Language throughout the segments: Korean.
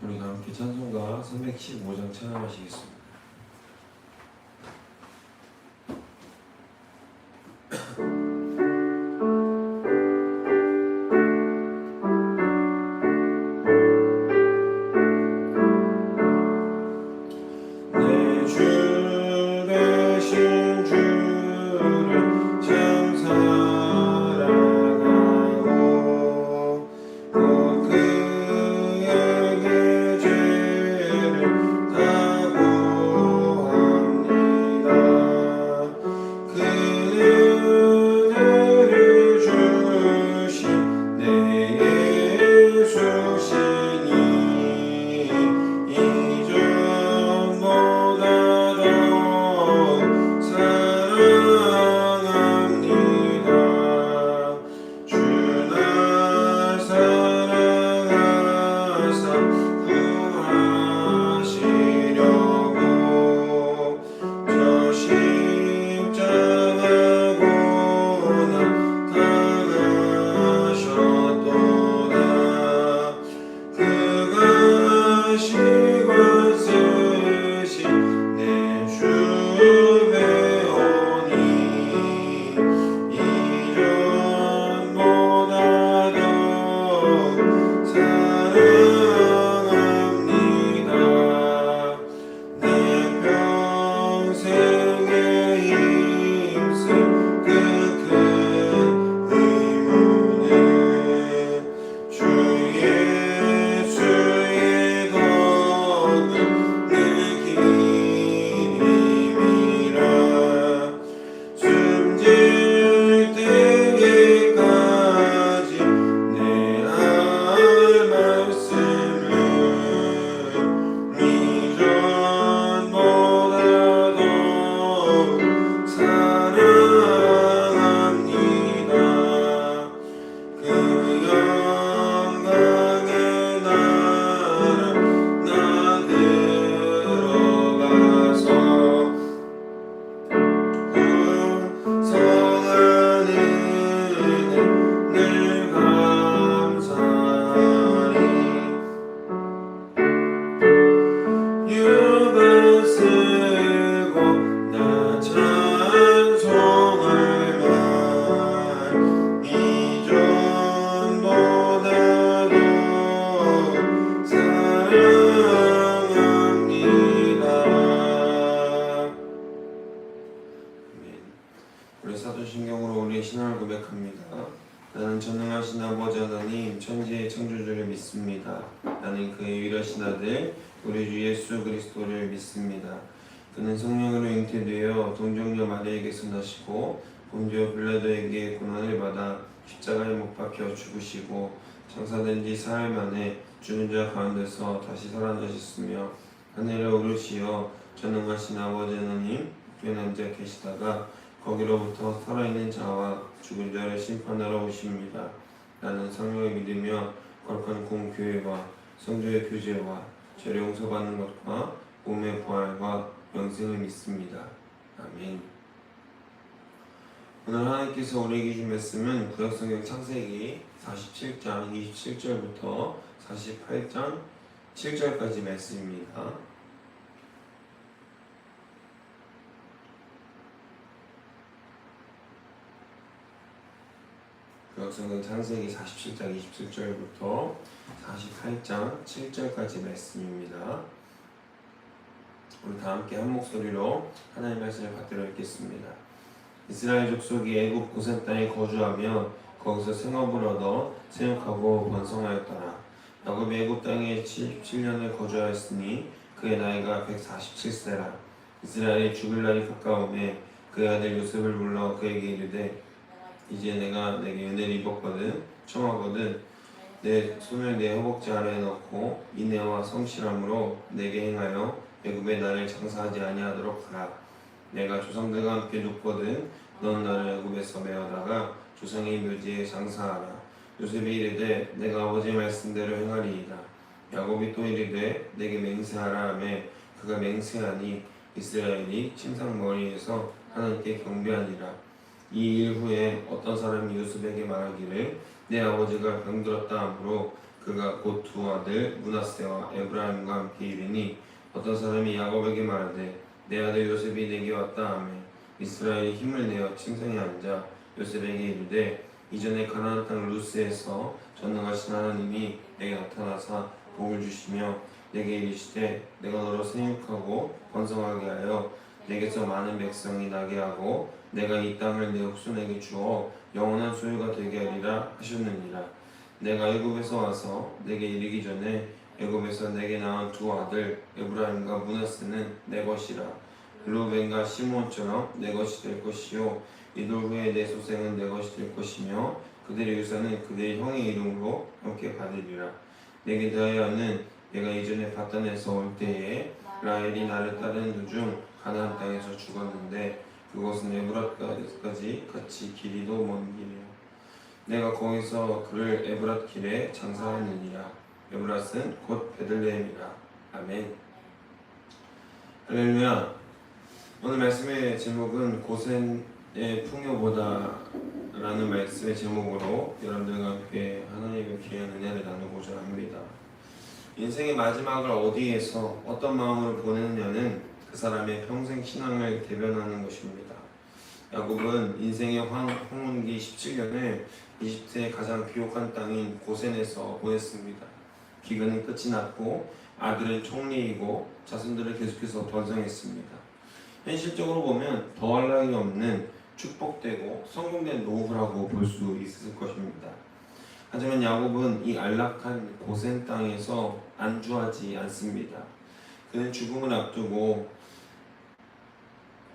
우리가 함께 찬송가 315장 찬양하시겠습니다. 우리 사도신경으로 우리의 신앙을 고백합니다. 나는 전능하신 아버지 하나님 천지의 창조주를 믿습니다. 나는 그의 유일하신 아들 우리 주 예수 그리스도를 믿습니다. 그는 성령으로 잉태되어 동정녀 마리아에게서 나시고 본디오 빌라도에게 고난을 받아 십자가에 못 박혀 죽으시고 장사된 지 사흘 만에 죽은 자 가운데서 다시 살아나셨으며 하늘에 오르시어 전능하신 아버지 하나님 우편에 앉아 계시다가 거기로부터 살아있는 자와 죽은 자를 심판하러 오십니다. 나는 성령을 믿으며 거룩한 공교회와 성도의 교제와 죄를 용서받는 것과 몸의 부활과 영생을 믿습니다. 아멘. 오늘 하나님께서 우리에게 주신 말씀은 구약성경 창세기 47장 27절부터 48장 7절까지 말씀입니다. 구약성경 창세기 47장 27절부터 48장 7절까지 말씀입니다. 우리 다 함께 한 목소리로 하나님의 말씀을 받들어 읽겠습니다. 이스라엘 족속이 애굽 고센 땅에 거주하며 거기서 생업을 얻어 생육하고 번성하였더라. 야곱이 애굽 땅에 77년을 거주하였으니 그의 나이가 147세라. 이스라엘이 죽을 날이 가까우매 그의 아들 요셉을 불러 그에게 이르되 이제 내가 내게 은혜를 입었거든 청하거든 내 손을 내 허벅지 아래에 넣고 인애와 성실함으로 내게 행하여 애굽에 나를 장사하지 아니하도록 하라. 내가 조상들과 함께 눕거든 넌 나를 애굽에서 메어다가 조상의 묘지에 장사하라. 요셉이 이르되 내가 아버지의 말씀대로 행하리이다. 야곱이 또 이르되 내게 맹세하라 하며 그가 맹세하니 이스라엘이 침상머리에서 하나님께 경배하니라. 이 일 후에 어떤 사람이 요셉에게 말하기를 내 아버지가 병들었다 하므로 그가 곧 두 아들 므낫세와 에브라임과 함께 이르니 어떤 사람이 야곱에게 말하되 내 아들 요셉이 내게 왔다 하며 이스라엘이 힘을 내어 침상에 앉아 요셉에게 이르되 이전에 가나안 땅 루스에서 전능하신 하나님이 내게 나타나사 복을 주시며 내게 이르시되 내가 너로 생육하고 번성하게 하여 내게서 많은 백성이 나게 하고 내가 이 땅을 내 후손에게 주어 영원한 소유가 되게 하리라 하셨느니라. 내가 애굽에서 와서 내게 이르기 전에 애굽에서 내게 낳은 두 아들 에브라임과 므낫세는 내 것이라. 르우벤과 시므온처럼 내 것이 될 것이요 이들 후에 내 소생은 내 것이 될 것이며 그들의 유산은 그들의 형의 이름으로 함께 받으리라. 내게 대하여는 내가 이전에 바단에서 올 때에 라헬이 나를 따르는 도중 가나안 땅에서 죽었는데 그곳은 에브랏까지 같이 길이도 먼 길이요 내가 거기서 그를 에브랏 길에 장사하느니라. 에브랏은 곧 베들레헴이라. 아멘. 할렐루야. 오늘 말씀의 제목은 고센의 풍요보다 라는 말씀의 제목으로 여러분들과 함께 하나님의 귀한 은혜를 나누고자 합니다. 인생의 마지막을 어디에서 어떤 마음으로 보내느냐는 그 사람의 평생 신앙을 대변하는 것입니다. 야곱은 인생의 황혼기 17년을 이집트의 가장 비옥한 땅인 고센에서 보냈습니다. 기근은 끝이 났고 아들은 총리이고 자손들은 계속해서 번성했습니다. 현실적으로 보면 더할 나위 없는 축복되고 성공된 노후라고 볼 수 있을 것입니다. 하지만 야곱은 이 안락한 고센 땅에서 안주하지 않습니다. 그는 죽음을 앞두고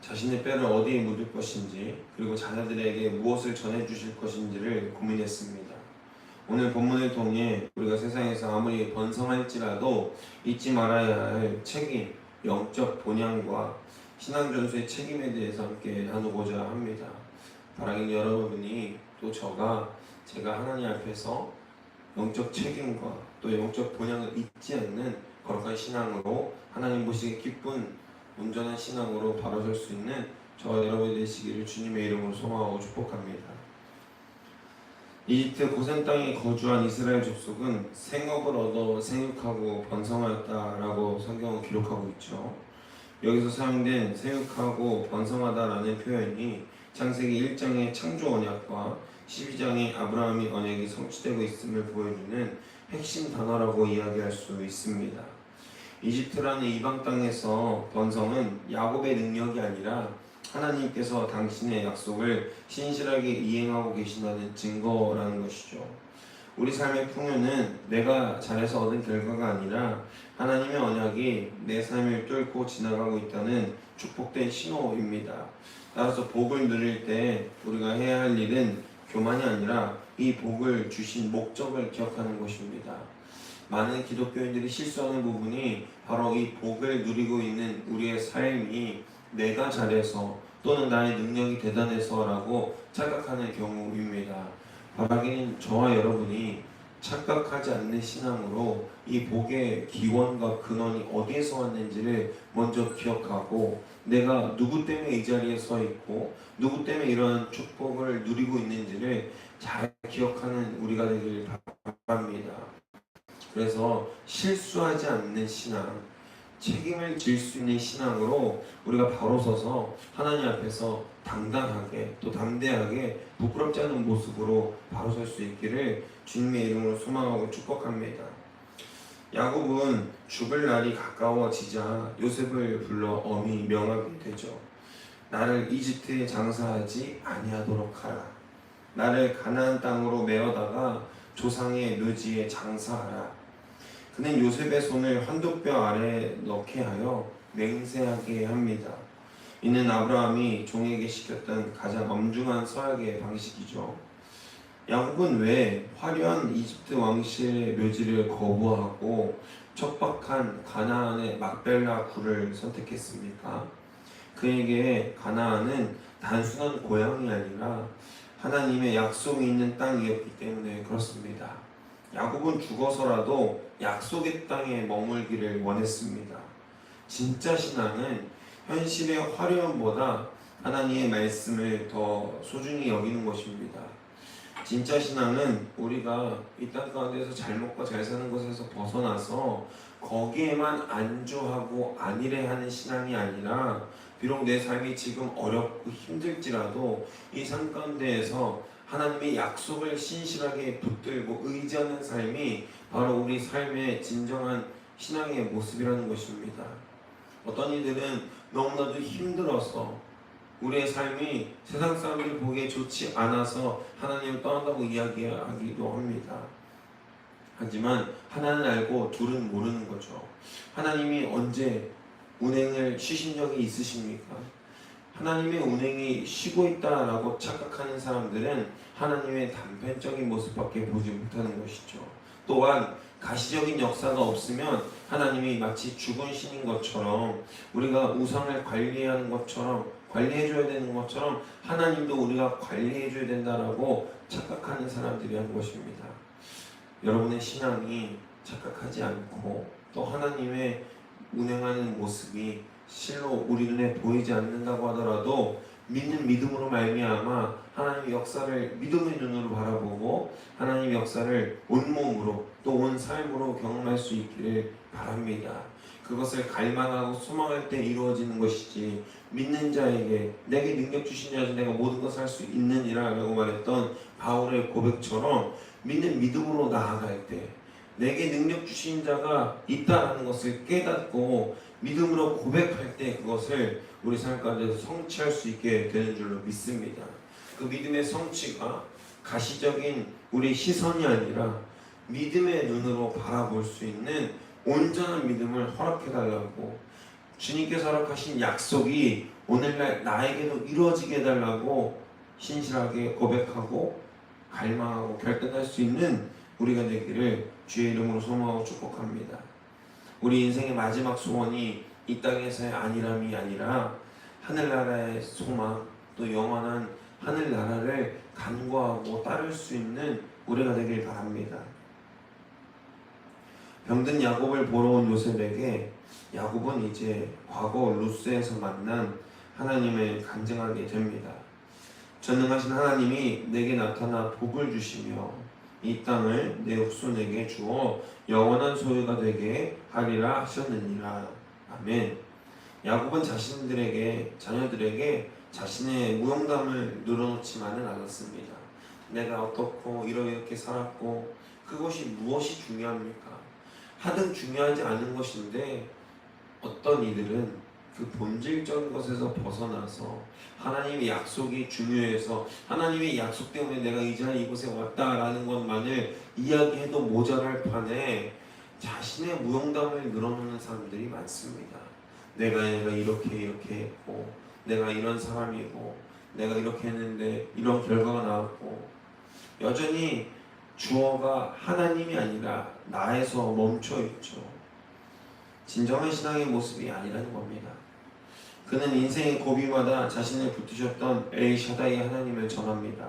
자신의 뼈를 어디에 묻을 것인지 그리고 자녀들에게 무엇을 전해주실 것인지를 고민했습니다. 오늘 본문을 통해 우리가 세상에서 아무리 번성할지라도 잊지 말아야 할 책임, 영적 본향과 신앙전수의 책임에 대해서 함께 나누고자 합니다. 바라긴 여러분이 또 제가 하나님 앞에서 영적 책임과 또 영적 본향을 잊지 않는 거룩한 신앙으로 하나님 보시기에 기쁜 온전한 신앙으로 바로 설 수 있는 저와 여러분이 되시기를 주님의 이름으로 소망하고 축복합니다. 이집트 고센 땅에 거주한 이스라엘 족속은 생업을 얻어 생육하고 번성하였다라고 성경은 기록하고 있죠. 여기서 사용된 생육하고 번성하다라는 표현이 창세기 1장의 창조 언약과 12장의 아브라함의 언약이 성취되고 있음을 보여주는 핵심 단어라고 이야기할 수 있습니다. 이집트라는 이방 땅에서 번성은 야곱의 능력이 아니라 하나님께서 당신의 약속을 신실하게 이행하고 계신다는 증거라는 것이죠. 우리 삶의 풍요는 내가 잘해서 얻은 결과가 아니라 하나님의 언약이 내 삶을 뚫고 지나가고 있다는 축복된 신호입니다. 따라서 복을 누릴 때 우리가 해야 할 일은 교만이 아니라 이 복을 주신 목적을 기억하는 것입니다. 많은 기독교인들이 실수하는 부분이 바로 이 복을 누리고 있는 우리의 삶이 내가 잘해서 또는 나의 능력이 대단해서라고 착각하는 경우입니다. 바라기는 저와 여러분이 착각하지 않는 신앙으로 이 복의 기원과 근원이 어디에서 왔는지를 먼저 기억하고 내가 누구 때문에 이 자리에 서 있고 누구 때문에 이런 축복을 누리고 있는지를 잘 기억하는 우리가 되길 바랍니다. 그래서 실수하지 않는 신앙, 책임을 질 수 있는 신앙으로 우리가 바로 서서 하나님 앞에서 당당하게 또 담대하게 부끄럽지 않은 모습으로 바로 설 수 있기를 주님의 이름으로 소망하고 축복합니다. 야곱은 죽을 날이 가까워지자 요셉을 불러 엄히 명하게 되죠. 나를 이집트에 장사하지 아니하도록 하라. 나를 가나안 땅으로 메어다가 조상의 묘지에 장사하라. 그는 요셉의 손을 환도뼈 아래에 넣게 하여 맹세하게 합니다. 이는 아브라함이 종에게 시켰던 가장 엄중한 서약의 방식이죠. 야곱은 왜 화려한 이집트 왕실의 묘지를 거부하고 척박한 가나안의 막벨라 굴을 선택했습니까? 그에게 가나안은 단순한 고향이 아니라 하나님의 약속이 있는 땅이었기 때문에 그렇습니다. 야곱은 죽어서라도 약속의 땅에 머물기를 원했습니다. 진짜 신앙은 현실의 화려함보다 하나님의 말씀을 더 소중히 여기는 것입니다. 진짜 신앙은 우리가 이 땅 가운데서 잘 먹고 잘 사는 것에서 벗어나서 거기에만 안주하고 안일해하는 신앙이 아니라, 비록 내 삶이 지금 어렵고 힘들지라도 이 삶 가운데에서 하나님의 약속을 신실하게 붙들고 의지하는 삶이 바로 우리 삶의 진정한 신앙의 모습이라는 것입니다. 어떤 이들은 너무나도 힘들어서 우리의 삶이 세상 사람들이 보기에 좋지 않아서 하나님을 떠난다고 이야기하기도 합니다. 하지만 하나는 알고 둘은 모르는 거죠. 하나님이 언제 운행을 쉬신 적이 있으십니까? 하나님의 운행이 쉬고 있다라고 착각하는 사람들은 하나님의 단편적인 모습밖에 보지 못하는 것이죠. 또한 가시적인 역사가 없으면 하나님이 마치 죽은 신인 것처럼, 우리가 우상을 관리하는 것처럼, 관리해줘야 되는 것처럼 하나님도 우리가 관리해줘야 된다라고 착각하는 사람들이 한 것입니다. 여러분의 신앙이 착각하지 않고 또 하나님의 운행하는 모습이 실로 우리 눈에 보이지 않는다고 하더라도 믿는 믿음으로 말미암아 하나님의 역사를 믿음의 눈으로 바라보고 하나님의 역사를 온몸으로 또 온 삶으로 경험할 수 있기를 바랍니다. 그것을 갈망하고 소망할 때 이루어지는 것이지, 믿는 자에게 내게 능력 주신 자에서 내가 모든 것을 할 수 있느니라 라고 말했던 바울의 고백처럼 믿는 믿음으로 나아갈 때 내게 능력 주신 자가 있다라는 것을 깨닫고 믿음으로 고백할 때 그것을 우리 삶 가운데서 성취할 수 있게 되는 줄로 믿습니다. 그 믿음의 성취가 가시적인 우리 시선이 아니라 믿음의 눈으로 바라볼 수 있는 온전한 믿음을 허락해달라고, 주님께서 허락하신 약속이 오늘날 나에게도 이루어지게 해달라고 신실하게 고백하고 갈망하고 결단할 수 있는 우리가 되기를 주의 이름으로 소망하고 축복합니다. 우리 인생의 마지막 소원이 이 땅에서의 안일함이 아니라 하늘나라의 소망, 또 영원한 하늘나라를 간구하고 따를 수 있는 우리가 되길 바랍니다. 병든 야곱을 보러 온 요셉에게 야곱은 이제 과거 루스에서 만난 하나님을 간증하게 됩니다. 전능하신 하나님이 내게 나타나 복을 주시며 이 땅을 내 후손에게 주어 영원한 소유가 되게 하리라 하셨느니라. 아멘. 야곱은 자녀들에게 자신의 무용담을 늘어놓지만은 않았습니다. 내가 어떻고 이렇게 살았고 그것이 무엇이 중요합니까? 하등 중요하지 않은 것인데, 어떤 이들은 그 본질적인 것에서 벗어나서 하나님의 약속이 중요해서 하나님의 약속 때문에 내가 이제 이곳에 왔다라는 것만을 이야기해도 모자랄 판에 자신의 무용담을 늘어놓는 사람들이 많습니다. 내가 이렇게 했고, 내가 이런 사람이고, 내가 이렇게 했는데 이런 결과가 나왔고, 여전히 주어가 하나님이 아니라 나에서 멈춰 있죠. 진정한 신앙의 모습이 아니라는 겁니다. 그는 인생의 고비마다 자신을 붙드셨던 엘샤다이 하나님을 전합니다.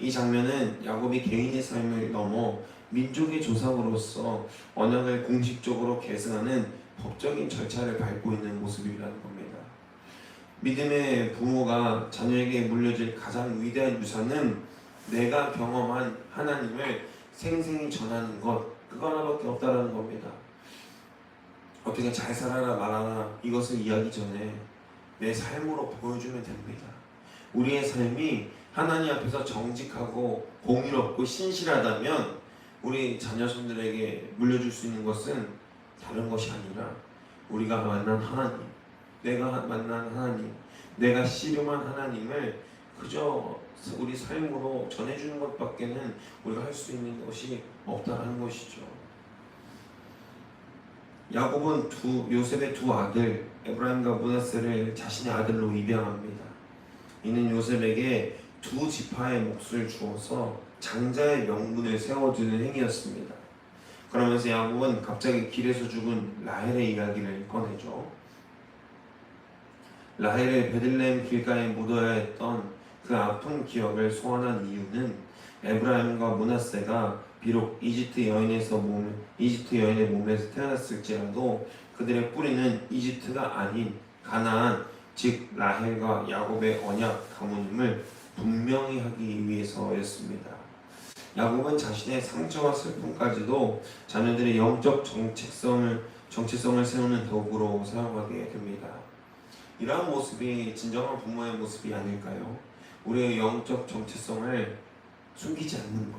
이 장면은 야곱이 개인의 삶을 넘어 민족의 조상으로서 언약을 공식적으로 계승하는 법적인 절차를 밟고 있는 모습이라는 겁니다. 믿음의 부모가 자녀에게 물려질 가장 위대한 유산은 내가 경험한 하나님을 생생히 전하는 것, 그거 하나밖에 없다라는 겁니다. 어떻게 잘 살아라 말아라 이것을 이야기 전에 내 삶으로 보여주면 됩니다. 우리의 삶이 하나님 앞에서 정직하고 공의롭고 신실하다면 우리 자녀손들에게 물려줄 수 있는 것은 다른 것이 아니라 우리가 만난 하나님, 내가 만난 하나님, 내가 씨름한 하나님을 그저 우리 삶으로 전해주는 것밖에는 우리가 할 수 있는 것이 없다는 것이죠. 야곱은 요셉의 두 아들 에브라임과 므낫세를 자신의 아들로 입양합니다. 이는 요셉에게 두 지파의 몫을 주어서 장자의 명분을 세워주는 행위였습니다. 그러면서 야곱은 갑자기 길에서 죽은 라헬의 이야기를 꺼내죠. 라헬을 베들레헴 길가에 묻어야 했던 그 아픈 기억을 소환한 이유는 에브라임과 므낫세가 비록 이집트 여인의 몸에서 태어났을지라도 그들의 뿌리는 이집트가 아닌 가나안, 즉 라헬과 야곱의 언약 가문임을 분명히 하기 위해서였습니다. 야곱은 자신의 상처와 슬픔까지도 자녀들의 영적 정체성을 세우는 도구로 사용하게 됩니다. 이러한 모습이 진정한 부모의 모습이 아닐까요? 우리의 영적 정체성을 숨기지 않는 것,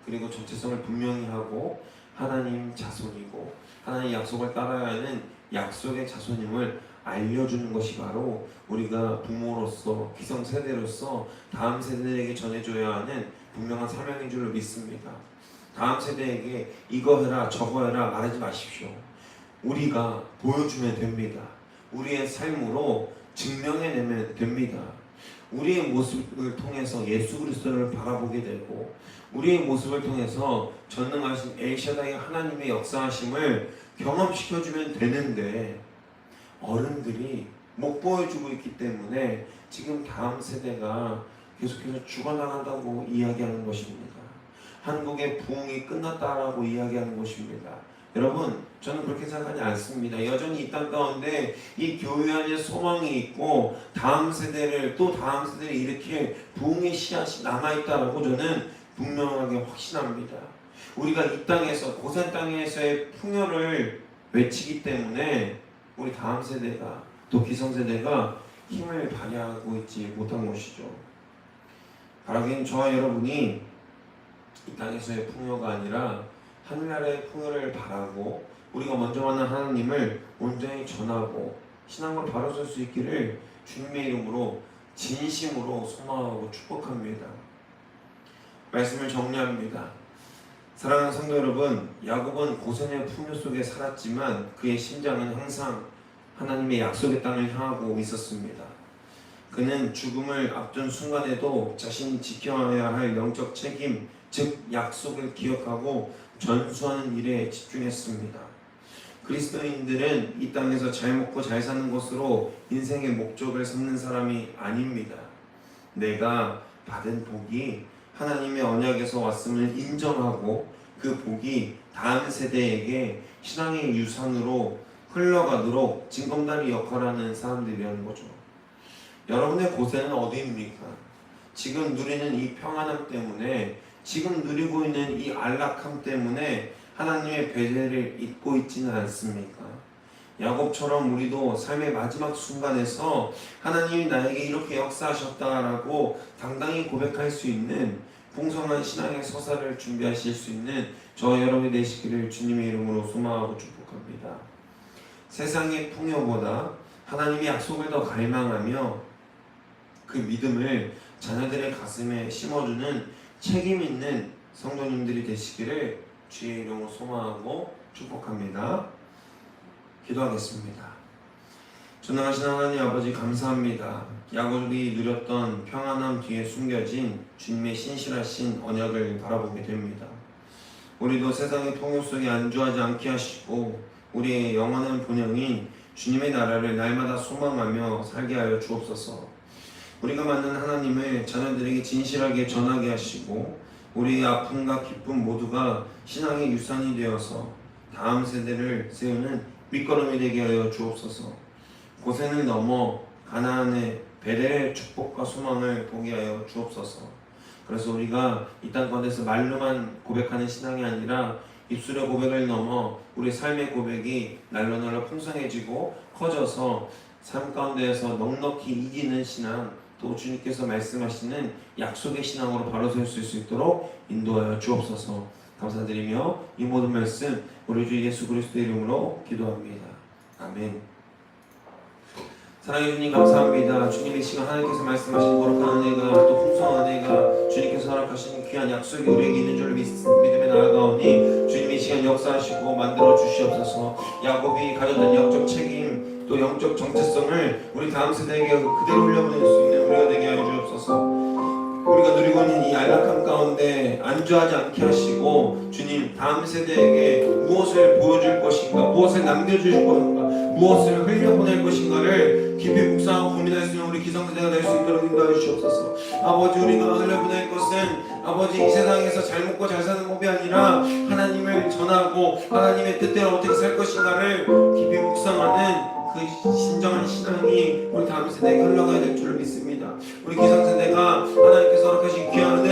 그리고 정체성을 분명히 하고 하나님 자손이고 하나님 약속을 따라야 하는 약속의 자손임을 알려주는 것이 바로 우리가 부모로서 기성세대로서 다음 세대에게 전해줘야 하는 분명한 사명인 줄로 믿습니다. 다음 세대에게 이거 해라 저거 해라 말하지 마십시오. 우리가 보여주면 됩니다. 우리의 삶으로 증명해내면 됩니다. 우리의 모습을 통해서 예수 그리스도를 바라보게 되고 우리의 모습을 통해서 전능하신 엘샤다이 하나님의 역사하심을 경험시켜주면 되는데 어른들이 못 보여주고 있기 때문에 지금 다음 세대가 계속해서 죽어나간다고 이야기하는 것입니다. 한국의 부흥이 끝났다라고 이야기하는 것입니다. 여러분, 저는 그렇게 생각하지 않습니다. 여전히 이 땅 가운데 이 교회 안에 소망이 있고 다음 세대를 일으킬 부흥의 씨앗이 남아있다라고 저는 분명하게 확신합니다. 우리가 이 땅에서 고센 땅에서의 풍요를 외치기 때문에 우리 다음 세대가 또 기성세대가 힘을 발휘하고 있지 못한 것이죠. 바라기는 저와 여러분이 이 땅에서의 풍요가 아니라 하늘나라의 풍요를 바라고 우리가 먼저 만난 하나님을 온전히 전하고 신앙으로 바로 설 수 있기를 주님의 이름으로 진심으로 소망하고 축복합니다. 말씀을 정리합니다. 사랑하는 성도 여러분, 야곱은 고센의 풍요 속에 살았지만 그의 심장은 항상 하나님의 약속의 땅을 향하고 있었습니다. 그는 죽음을 앞둔 순간에도 자신이 지켜야 할 영적 책임, 즉 약속을 기억하고 전수하는 일에 집중했습니다. 그리스도인들은 이 땅에서 잘 먹고 잘 사는 것으로 인생의 목적을 삼는 사람이 아닙니다. 내가 받은 복이 하나님의 언약에서 왔음을 인정하고 그 복이 다음 세대에게 신앙의 유산으로 흘러가도록 징검다리 역할하는 사람들이라는 거죠. 여러분의 고생은 어디입니까? 지금 누리는 이 평안함 때문에, 지금 누리고 있는 이 안락함 때문에 하나님의 배제를 잊고 있지는 않습니까? 야곱처럼 우리도 삶의 마지막 순간에서 하나님이 나에게 이렇게 역사하셨다라고 당당히 고백할 수 있는 풍성한 신앙의 서사를 준비하실 수 있는 저와 여러분이 되시기를 주님의 이름으로 소망하고 축복합니다. 세상의 풍요보다 하나님의 약속을 더 갈망하며 그 믿음을 자녀들의 가슴에 심어주는 책임 있는 성도님들이 되시기를 주의 이름으로 소망하고 축복합니다. 기도하겠습니다. 전능하신 하나님 아버지 감사합니다. 야곱이 누렸던 평안함 뒤에 숨겨진 주님의 신실하신 언약을 바라보게 됩니다. 우리도 세상의 풍요 속에 안주하지 않게 하시고 우리의 영원한 본영인 주님의 나라를 날마다 소망하며 살게 하여 주옵소서. 우리가 만난 하나님을 자녀들에게 진실하게 전하게 하시고 우리의 아픔과 기쁨 모두가 신앙의 유산이 되어서 다음 세대를 세우는 밑거름이 되게 하여 주옵소서. 고생을 넘어 가나안의 베델의 축복과 소망을 보게 하여 주옵소서. 그래서 우리가 이 땅 가운데서 말로만 고백하는 신앙이 아니라 입술의 고백을 넘어 우리 삶의 고백이 날로 풍성해지고 커져서 삶 가운데에서 넉넉히 이기는 신앙, 또 주님께서 말씀하시는 약속의 신앙으로 바로 설 수 있도록 인도하여 주옵소서. 감사드리며 이 모든 말씀 우리 주 예수 그리스도의 이름으로 기도합니다. 아멘. 사랑해 주님 감사합니다. 주님의 시간 하나님께서 말씀하신 거룩한 은혜가 또 풍성한 은혜가 주님께서 허락하신 귀한 약속이 우리에게 있는 줄 믿음에 나아가오니 주님의 시간 역사하시고 만들어 주시옵소서. 야곱이 가졌던 영적 책임 또 영적 정체성을 우리 다음 세대에게 그대로 흘려보낼 수 있는 우리가 되게 하여 주옵소서. 우리가 누리고 있는 이 안락함 가운데 안주하지 않게 하시고 주님 다음 세대에게 무엇을 보여줄 것인가, 무엇을 남겨주실 것인가, 무엇을 흘려보낼 것인가를 깊이 묵상하고 고민할 수 있는 우리 기성세대가 될 수 있도록 인도해 주시옵소서. 아버지, 우리가 흘려보낼 것은 아버지 이 세상에서 잘 먹고 잘 사는 법이 아니라 하나님을 전하고 하나님의 뜻대로 어떻게 살 것인가를 깊이 묵상하는 그 신정한 신앙이 우리 다음 세대에게 흘러가야 될 줄 믿습니다. 우리 기성세대가 하나님께서 허락하신 귀한 은혜를